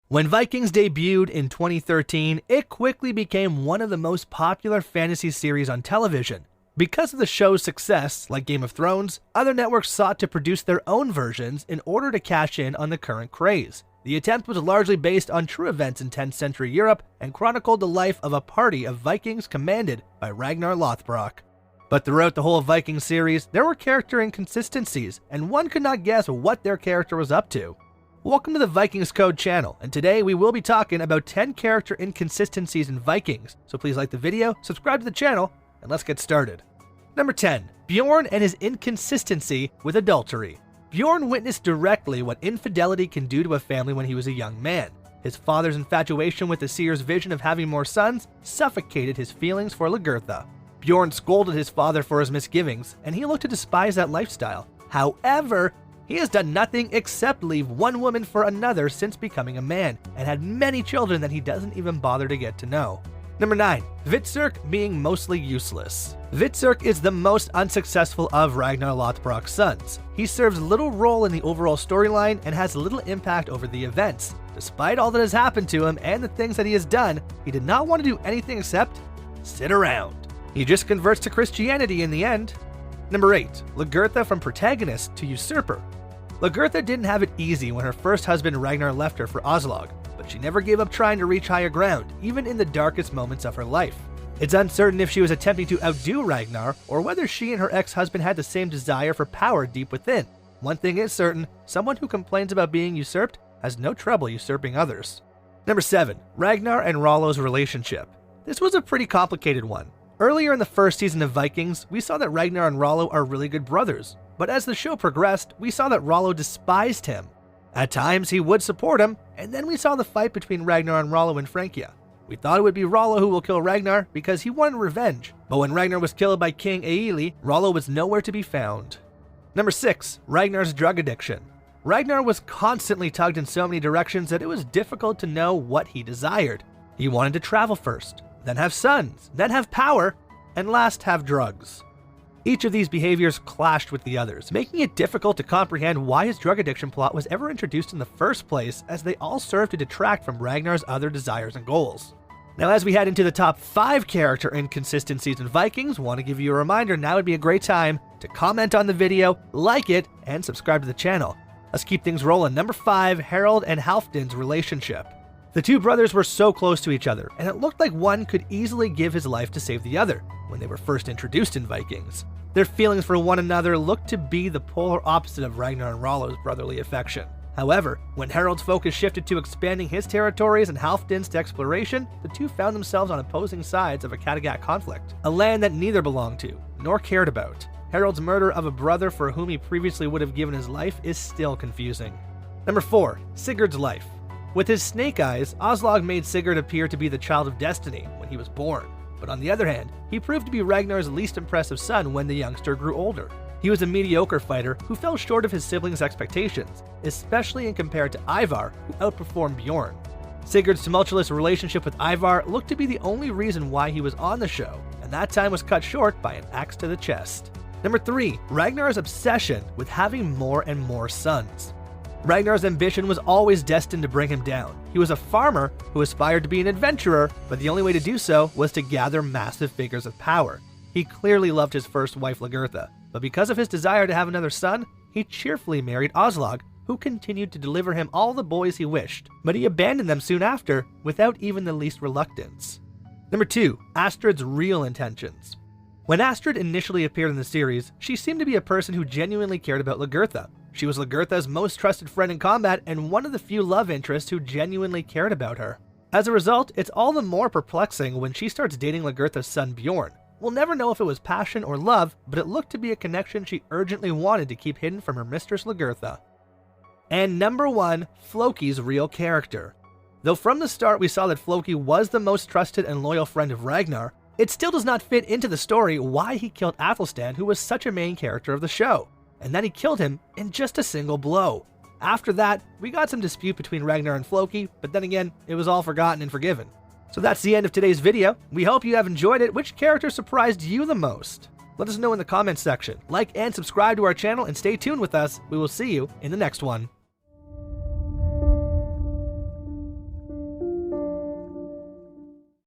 When Vikings debuted in 2013, it quickly became one of the most popular fantasy series on television. Because of the show's success, like Game of Thrones, other networks sought to produce their own versions in order to cash in on the current craze. The attempt was largely based on true events in 10th century Europe and chronicled the life of a party of Vikings commanded by Ragnar Lothbrok. But throughout the whole Viking series, there were character inconsistencies, and one could not guess what their character was up to. Welcome to the Vikings Code channel, and today we will be talking about 10 character inconsistencies in Vikings, so please like the video, subscribe to the channel, and let's get started. Number 10. Bjorn and his inconsistency with adultery. Bjorn witnessed directly what infidelity can do to a family when he was a young man. His father's infatuation with the seer's vision of having more sons suffocated his feelings for Lagertha. Bjorn scolded his father for his misgivings, and he looked to despise that lifestyle. However, he has done nothing except leave one woman for another since becoming a man, and had many children that he doesn't even bother to get to know. Number 9. Vitzerk being mostly useless. Vitzerk is the most unsuccessful of Ragnar Lothbrok's sons. He serves little role in the overall storyline and has little impact over the events. Despite all that has happened to him and the things that he has done, he did not want to do anything except sit around. He just converts to Christianity in the end. Number 8. Lagertha from protagonist to usurper. Lagertha didn't have it easy when her first husband Ragnar left her for Aslaug, but she never gave up trying to reach higher ground, even in the darkest moments of her life. It's uncertain if she was attempting to outdo Ragnar, or whether she and her ex-husband had the same desire for power deep within. One thing is certain, someone who complains about being usurped has no trouble usurping others. Number 7. Ragnar and Rolos' relationship. This was a pretty complicated one. Earlier in the first season of Vikings, we saw that Ragnar and Rollo are really good brothers, but as the show progressed, we saw that Rollo despised him. At times, he would support him, and then we saw the fight between Ragnar and Rollo in Francia. We thought it would be Rollo who will kill Ragnar because he wanted revenge, but when Ragnar was killed by King Aili, Rollo was nowhere to be found. Number 6. Ragnar's drug addiction. Ragnar was constantly tugged in so many directions that it was difficult to know what he desired. He wanted to travel first, then have sons, then have power, and last have drugs. Each of these behaviors clashed with the others, making it difficult to comprehend why his drug addiction plot was ever introduced in the first place, as they all served to detract from Ragnar's other desires and goals. Now, as we head into the top 5 character inconsistencies in Vikings, want to give you a reminder now would be a great time to comment on the video, like it, and subscribe to the channel. Let's keep things rolling. Number 5, Harold and Halfton's relationship. The two brothers were so close to each other, and it looked like one could easily give his life to save the other when they were first introduced in Vikings. Their feelings for one another looked to be the polar opposite of Ragnar and Rollo's brotherly affection. However, when Harold's focus shifted to expanding his territories and Halfton's to exploration, the two found themselves on opposing sides of a Kattegat conflict, a land that neither belonged to, nor cared about. Harold's murder of a brother for whom he previously would have given his life is still confusing. Number 4. Sigurd's life. With his snake eyes, Aslaug made Sigurd appear to be the child of destiny when he was born. But on the other hand, he proved to be Ragnar's least impressive son when the youngster grew older. He was a mediocre fighter who fell short of his siblings' expectations, especially in compared to Ivar, who outperformed Bjorn. Sigurd's tumultuous relationship with Ivar looked to be the only reason why he was on the show, and that time was cut short by an axe to the chest. Number 3. Ragnar's obsession with having more and more sons. Ragnar's ambition was always destined to bring him down. He was a farmer who aspired to be an adventurer, but the only way to do so was to gather massive figures of power. He clearly loved his first wife Lagertha, but because of his desire to have another son, he cheerfully married Aslaug, who continued to deliver him all the boys he wished, but he abandoned them soon after, without even the least reluctance. Number 2. Astrid's real intentions. When Astrid initially appeared in the series, she seemed to be a person who genuinely cared about Lagertha. She was Lagertha's most trusted friend in combat and one of the few love interests who genuinely cared about her. As a result, it's all the more perplexing when she starts dating Lagertha's son Bjorn. We'll never know if it was passion or love, but it looked to be a connection she urgently wanted to keep hidden from her mistress Lagertha. And number 1, Floki's real character. Though from the start we saw that Floki was the most trusted and loyal friend of Ragnar, it still does not fit into the story why he killed Athelstan, who was such a main character of the show, and that he killed him in just a single blow. After that, we got some dispute between Ragnar and Floki, but then again, it was all forgotten and forgiven. So that's the end of today's video. We hope you have enjoyed it. Which character surprised you the most? Let us know in the comments section. Like and subscribe to our channel and stay tuned with us. We will see you in the next one.